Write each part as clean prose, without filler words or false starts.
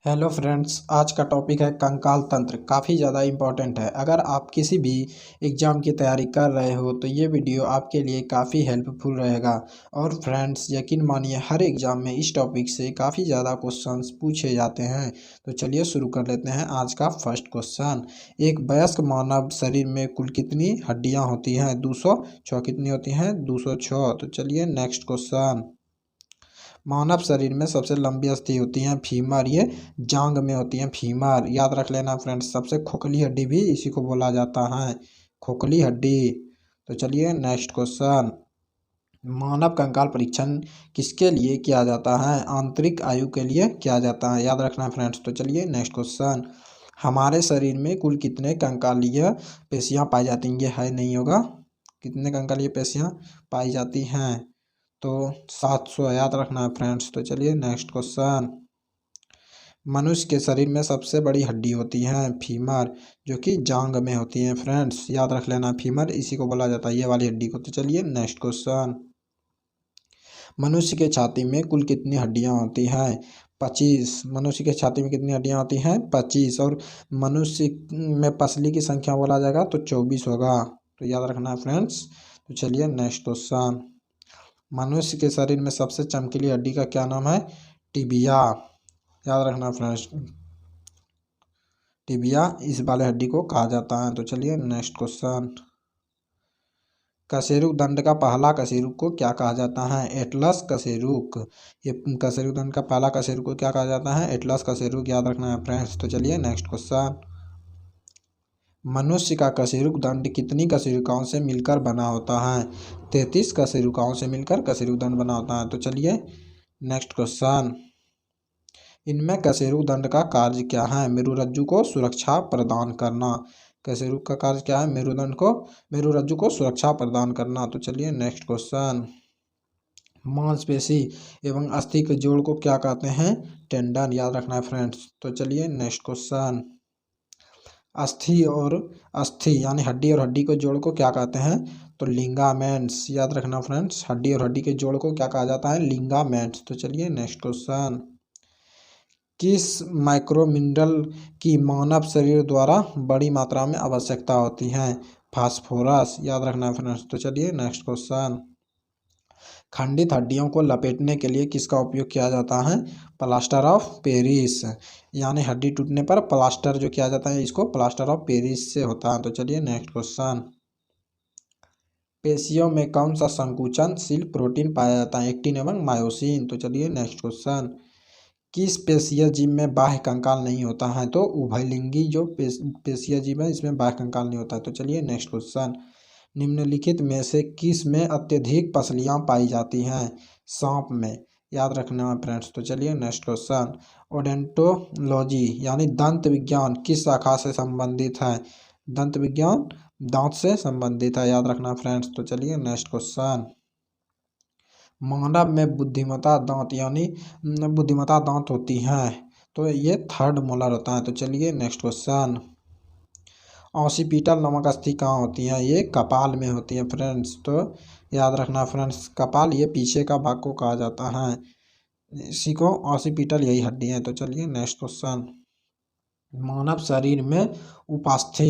Hello friends, आज का topic है कंकाल तंत्र। काफ़ी ज़्यादा इम्पोर्टेंट है। अगर आप किसी भी एग्ज़ाम की तैयारी कर रहे हो तो ये वीडियो आपके लिए काफ़ी हेल्पफुल रहेगा। और फ्रेंड्स, यकीन मानिए हर एग्ज़ाम में इस टॉपिक से काफ़ी ज़्यादा क्वेश्चंस पूछे जाते हैं। तो चलिए शुरू कर लेते हैं आज का फर्स्ट क्वेश्चन। एक वयस्क मानव शरीर में कुल कितनी हड्डियाँ होती हैं? 206। कितनी होती हैं? 206। तो चलिए नेक्स्ट क्वेश्चन। मानव शरीर में सबसे लंबी अस्थि होती हैं फीमर। ये जांग में होती हैं फीमर, याद रख लेना फ्रेंड्स। सबसे खोखली हड्डी भी इसी को बोला जाता है, खोखली हड्डी। तो चलिए नेक्स्ट क्वेश्चन। मानव कंकाल परीक्षण किसके लिए किया जाता है? आंतरिक आयु के लिए किया जाता है, याद रखना फ्रेंड्स। तो चलिए नेक्स्ट क्वेश्चन। हमारे शरीर में कुल कितने कंकालीय पेशियां पाई जाती हैं? ये है नहीं होगा। कितने कंकालीय पेशियां पाई जाती हैं? तो 700, याद रखना है फ्रेंड्स। तो चलिए नेक्स्ट क्वेश्चन। मनुष्य के शरीर में सबसे बड़ी हड्डी होती है फीमर, जो कि जांग में होती है फ्रेंड्स, याद रख लेना। फीमर इसी को बोला जाता है, ये वाली हड्डी को। तो चलिए नेक्स्ट क्वेश्चन। मनुष्य के छाती में कुल कितनी हड्डियां होती हैं? 25। मनुष्य के छाती में कितनी हड्डियां होती हैं? 25। और मनुष्य में पसली की संख्या बोला जाएगा तो 24 होगा। तो याद रखना है फ्रेंड्स। तो चलिए नेक्स्ट क्वेश्चन। मनुष्य के शरीर में सबसे चमकीली हड्डी का क्या नाम है? टिबिया, याद रखना फ्रेंड्स। टिबिया इस वाले हड्डी को कहा जाता है। तो चलिए नेक्स्ट क्वेश्चन। कशेरुक दंड का पहला कशेरुक को क्या कहा जाता है? एटलस कशेरुक। ये कशेरुक दंड का पहला कशेरुक को क्या कहा जाता है? एटलस कशेरुक, याद रखना है फ्रेंड्स। तो चलिए नेक्स्ट क्वेश्चन। मनुष्य का कशेरुक दंड कितनी कशेरुकाओं से मिलकर बना होता है? 33 कशेरुकाओं से मिलकर कशेरुक दंड बना होता है। तो चलिए नेक्स्ट क्वेश्चन। इनमें कशेरुक दंड का कार्य क्या है? मेरुरज्जु को सुरक्षा प्रदान करना। कशेरुक का कार्य क्या है? मेरुरज्जु को सुरक्षा प्रदान करना। तो चलिए नेक्स्ट क्वेश्चन। मांसपेशी एवं अस्थि के जोड़ को क्या कहते हैं? टेंडन, याद रखना है फ्रेंड्स। तो चलिए नेक्स्ट क्वेश्चन। अस्थि यानी हड्डी और हड्डी के जोड़ को क्या कहते हैं? तो लिंगामेंट्स, याद रखना फ्रेंड्स। हड्डी और हड्डी के जोड़ को क्या कहा जाता है? लिंगामेंट्स। तो चलिए नेक्स्ट क्वेश्चन। किस माइक्रो मिनरल की मानव शरीर द्वारा बड़ी मात्रा में आवश्यकता होती है? फास्फोरस, याद रखना फ्रेंड्स। तो चलिए नेक्स्ट क्वेश्चन। खंडित हड्डियों को लपेटने के लिए किसका उपयोग किया जाता है? प्लास्टर ऑफ पेरिस, यानी हड्डी टूटने पर प्लास्टर जो किया जाता है इसको प्लास्टर ऑफ पेरिस से होता है। तो चलिए नेक्स्ट क्वेश्चन। पेशियों में कौन सा संकुचनशील प्रोटीन पाया जाता है? एक्टिन एवं मायोसिन। तो चलिए नेक्स्ट क्वेश्चन। किस पेशीय जीव में बाह्य कंकाल नहीं होता है? तो उभयलिंगी जो पेशीय जीव है इसमें बाह्य कंकाल नहीं होता है। तो चलिए नेक्स्ट क्वेश्चन। निम्नलिखित में से किस में अत्यधिक पसलियां पाई जाती हैं? सांप में, याद रखना है फ्रेंड्स। तो चलिए नेक्स्ट क्वेश्चन। ओडेंटोलॉजी यानी दंत विज्ञान किस शाखा से संबंधित है? दंत विज्ञान दांत से संबंधित है, याद रखना फ्रेंड्स। तो चलिए नेक्स्ट क्वेश्चन। मानव में बुद्धिमत्ता दांत यानी बुद्धिमत्ता दांत होती हैं तो ये थर्ड मोलर होता है। तो चलिए नेक्स्ट क्वेश्चन। ऑसिपिटल नामक अस्थि कहाँ होती हैं? ये कपाल में होती है फ्रेंड्स। तो याद रखना फ्रेंड्स, कपाल ये पीछे का भाग को कहा जाता है, इसी को ऑसिपिटल यही हड्डी है। तो चलिए नेक्स्ट क्वेश्चन। मानव शरीर में उपास्थि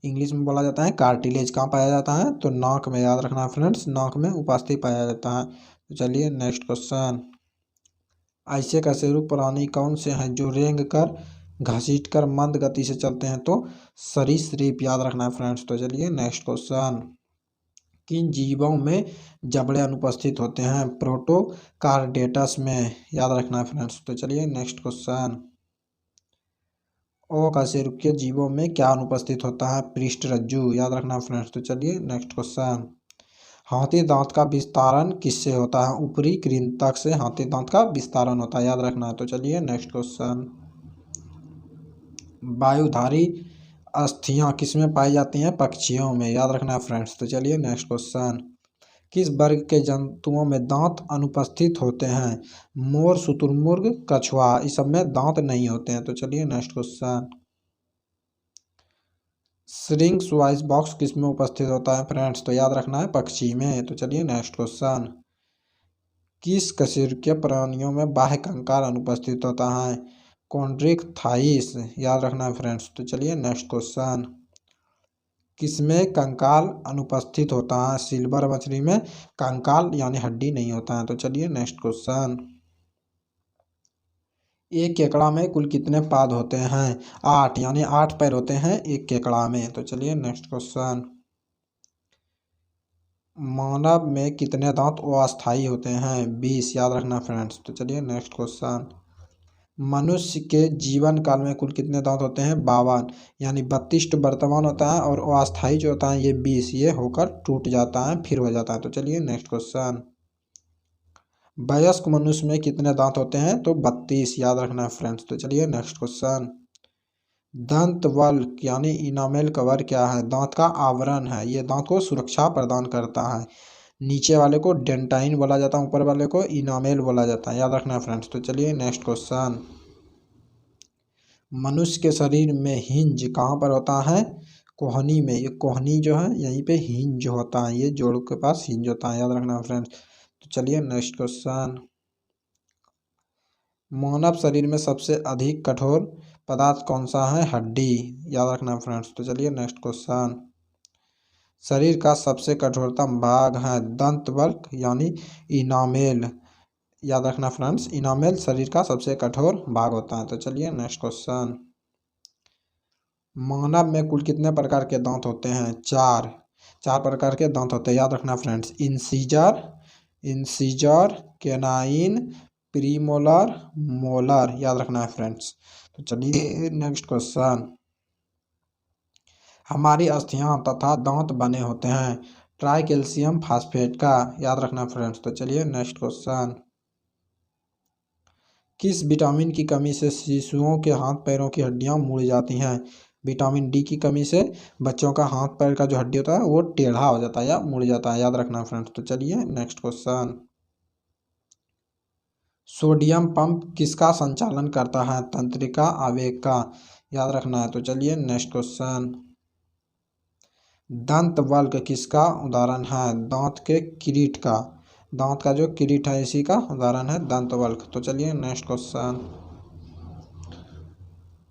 इंग्लिश में बोला जाता है कार्टिलेज कहाँ पाया जाता है? तो नाक में, याद रखना फ्रेंड्स। नाक में उपास्थि पाया जाता है। तो चलिए नेक्स्ट क्वेश्चन। ऐसे कशेरुक प्राणी कौन से हैं जो रेंग कर घसीट कर मंद गति से चलते हैं? तो सरीसृप, याद रखना है फ्रेंड्स। तो चलिए नेक्स्ट क्वेश्चन। किन जीवों में जबड़े अनुपस्थित होते हैं? प्रोटोकार्डेटस में, याद रखना है फ्रेंड्स। तो चलिए नेक्स्ट क्वेश्चन। अकशेरुकीय जीवों में क्या अनुपस्थित होता है? पृष्ठरज्जु, याद रखना फ्रेंड्स। तो चलिए नेक्स्ट क्वेश्चन। हाथी दांत का विस्तारण किससे होता है? ऊपरी कृंतक से हाथी दांत का विस्तारण होता है, याद रखना है। तो चलिए नेक्स्ट क्वेश्चन। वायुधारी अस्थियां किसमें पाई जाती हैं? पक्षियों में, याद रखना है फ्रेंड्स। तो चलिए नेक्स्ट क्वेश्चन। किस वर्ग के जंतुओं में दांत अनुपस्थित होते हैं? मोर, शुतुरमुर्ग, कछुआ, इस सब में दांत नहीं होते हैं। तो चलिए next question. Shrinks voice box किस में उपस्थित होता है फ्रेंड्स? तो याद रखना है पक्षी में। तो चलिए नेक्स्ट क्वेश्चन। किस कशेरुकीय प्राणियों में बाह्य कंकाल अनुपस्थित होता है? कॉन्ड्रिक्थाइस याद रखना है फ्रेंड्स। तो चलिए नेक्स्ट क्वेश्चन, किसमें कंकाल अनुपस्थित होता है? सिल्वर मछली में कंकाल यानी हड्डी नहीं होता है। तो चलिए नेक्स्ट क्वेश्चन, एक केकड़ा में कुल कितने पाद होते हैं? 8 यानी 8 पैर होते हैं एक केकड़ा में। तो चलिए नेक्स्ट क्वेश्चन, मानव में कितने दांत अस्थायी होते हैं? 20 याद रखना फ्रेंड्स। तो चलिए नेक्स्ट क्वेश्चन, मनुष्य के जीवन काल में कुल कितने दांत होते हैं? 52 यानी 32 तो वर्तमान होता है और अस्थायी जो होता है ये 20, ये होकर टूट जाता है फिर हो जाता है। तो चलिए नेक्स्ट क्वेश्चन, वयस्क मनुष्य में कितने दांत होते हैं? तो 32 याद रखना है फ्रेंड्स। तो चलिए नेक्स्ट क्वेश्चन, दंत वल्क यानी इनामेल कवर क्या है? दांत का आवरण है, ये दांत को सुरक्षा प्रदान करता है। नीचे वाले को डेंटाइन बोला जाता है, ऊपर वाले को इनामेल बोला जाता है, याद रखना है फ्रेंड्स। तो चलिए नेक्स्ट क्वेश्चन, मनुष्य के शरीर में हिंज कहाँ पर होता है? कोहनी में। ये कोहनी जो है यहीं पे हिंज होता है, ये जोड़ के पास हिंज होता है, याद रखना है फ्रेंड्स। तो चलिए नेक्स्ट क्वेश्चन, मानव शरीर में सबसे अधिक कठोर पदार्थ कौन सा है? हड्डी, याद रखना फ्रेंड्स। तो चलिए नेक्स्ट क्वेश्चन, शरीर का सबसे कठोरतम भाग है दंत वल्क यानी इनामेल, याद रखना फ्रेंड्स। इनामेल शरीर का सबसे कठोर भाग होता है। तो चलिए नेक्स्ट क्वेश्चन, मानव में कुल कितने प्रकार के दांत होते हैं? 4 प्रकार के दांत होते हैं, याद रखना friends. Incisor, canine, premolar, molar, याद रखना है फ्रेंड्स। तो चलिए नेक्स्ट क्वेश्चन, हमारी अस्थियां तथा दांत बने होते हैं ट्राई कैल्शियम फास्फेट का, याद रखना फ्रेंड्स। तो चलिए नेक्स्ट क्वेश्चन, किस विटामिन की कमी से शिशुओं के हाथ पैरों की हड्डियां मुड़ जाती हैं? विटामिन डी की कमी से बच्चों का हाथ पैर का जो हड्डी होता है वो टेढ़ा हो जाता है या मुड़ जाता है, याद रखना फ्रेंड्स। तो चलिए नेक्स्ट क्वेश्चन, सोडियम पंप किसका संचालन करता है? तंत्रिका आवेग का, याद रखना है। तो चलिए नेक्स्ट क्वेश्चन, दंत वल्क किसका उदाहरण है? दांत के किरीट का, दांत का जो किरीट है इसी का उदाहरण है दंत वल्क। तो चलिए नेक्स्ट क्वेश्चन,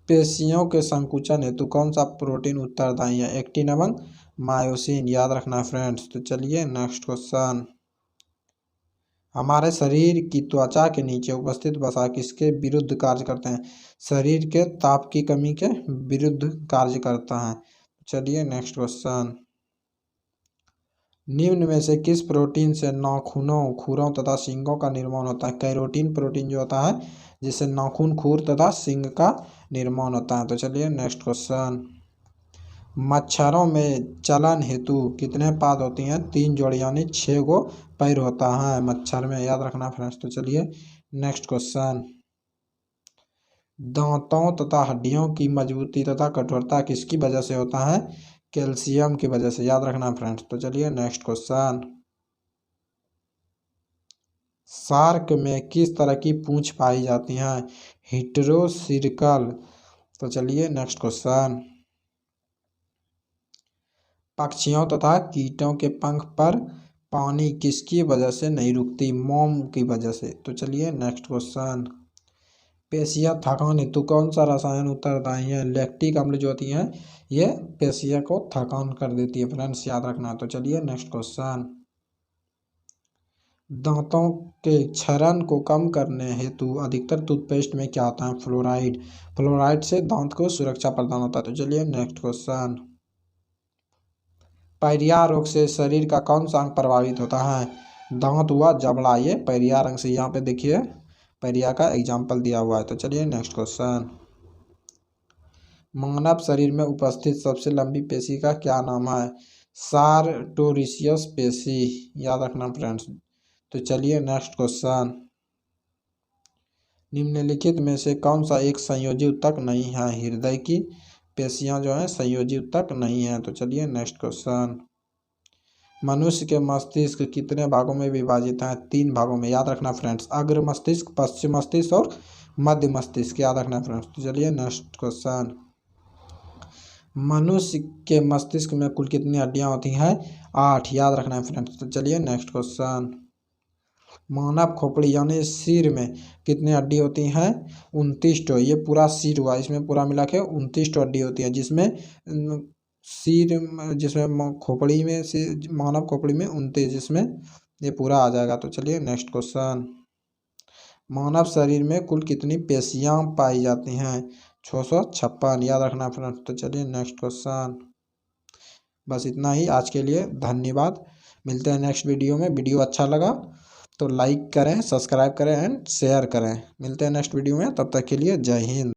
पेशियों के संकुचन हेतु कौन सा प्रोटीन उत्तरदायी है? एक्टिन एवं मायोसिन, याद रखना फ्रेंड्स। तो चलिए नेक्स्ट क्वेश्चन, हमारे शरीर की त्वचा के नीचे उपस्थित वसा किसके विरुद्ध कार्य करते हैं? शरीर के ताप की कमी के विरुद्ध कार्य करता है। चलिए नेक्स्ट क्वेश्चन, निम्न में से किस प्रोटीन से नाखूनों, खुरों तथा सींगों का निर्माण होता है? कैरोटीन प्रोटीन जो होता है जिससे नाखून, खुर तथा सींग का निर्माण होता है। तो चलिए नेक्स्ट क्वेश्चन, मच्छरों में चलन हेतु कितने पाद होती हैं? 3 जोड़ी यानी 6 गो पैर होता है मच्छर में, याद रखना फ्रेंड्स। तो चलिए नेक्स्ट क्वेश्चन, दांतों तथा हड्डियों की मजबूती तथा कठोरता किसकी वजह से होता है? कैल्शियम की वजह से, याद रखना फ्रेंड्स। तो चलिए नेक्स्ट क्वेश्चन, शार्क में किस तरह की पूंछ पाई जाती है? हेटेरोसिर्कल। तो चलिए नेक्स्ट क्वेश्चन, पक्षियों तथा कीटों के पंख पर पानी किसकी वजह से नहीं रुकती? मोम की वजह से। तो चलिए नेक्स्ट क्वेश्चन, पेशियां थकान हेतु कौन सा रसायन उत्तरदायी है? लैक्टिक अम्ल जो होती है ये पेशिया को थकान कर देती है फ्रेंड्स, याद रखना। तो चलिए नेक्स्ट क्वेश्चन, दांतों के क्षरण को कम करने हेतु अधिकतर टूथपेस्ट में क्या होता है? फ्लोराइड, फ्लोराइड से दांत को सुरक्षा प्रदान होता है। तो चलिए नेक्स्ट क्वेश्चन, पायरिया रोग से शरीर का कौन सा अंग प्रभावित होता है? दांत हुआ, जबड़ा, ये पायरिया रंग से, यहाँ पे देखिए पायरिया का एग्जाम्पल दिया हुआ है। तो चलिए नेक्स्ट क्वेश्चन, मानव शरीर में उपस्थित सबसे लंबी पेशी का क्या नाम है? सार्टोरियस पेशी, याद रखना फ्रेंड्स। तो चलिए नेक्स्ट क्वेश्चन, निम्नलिखित में से कौन सा एक संयोजी ऊतक नहीं है? हृदय की पेशियां जो है संयोजी ऊतक नहीं है। तो चलिए नेक्स्ट क्वेश्चन, मनुष्य के मस्तिष्क कितने भागों में विभाजित है? 3 भागों में, याद रखना फ्रेंड्स। अग्र मस्तिष्क, पश्चिम मस्तिष्क और मध्य मस्तिष्क, याद रखना फ्रेंड्स। तो चलिए नेक्स्ट क्वेश्चन, मनुष्य के मस्तिष्क में कुल कितनी हड्डियां होती हैं? 8, याद रखना है फ्रेंड्स। तो चलिए नेक्स्ट क्वेश्चन, मानव खोपड़ी यानी सिर में कितनी हड्डी होती हैं? 29 ठो। ये पूरा सिर हुआ, इसमें पूरा मिला के 29 ठो हड्डी होती है, जिसमें खोपड़ी में से मानव खोपड़ी में 29, जिसमें ये पूरा आ जाएगा। तो चलिए नेक्स्ट क्वेश्चन। मानव शरीर में कुल कितनी पेशियां पाई जाती हैं? 656, याद रखना फ्रेंड्स। तो चलिए नेक्स्ट क्वेश्चन। बस इतना ही आज के लिए, धन्यवाद। मिलते हैं नेक्स्ट वीडियो में। वीडियो अच्छा लगा तो लाइक करें, सब्सक्राइब करें एंड शेयर करें। मिलते हैं नेक्स्ट वीडियो में, तब तक के लिए जय हिंद।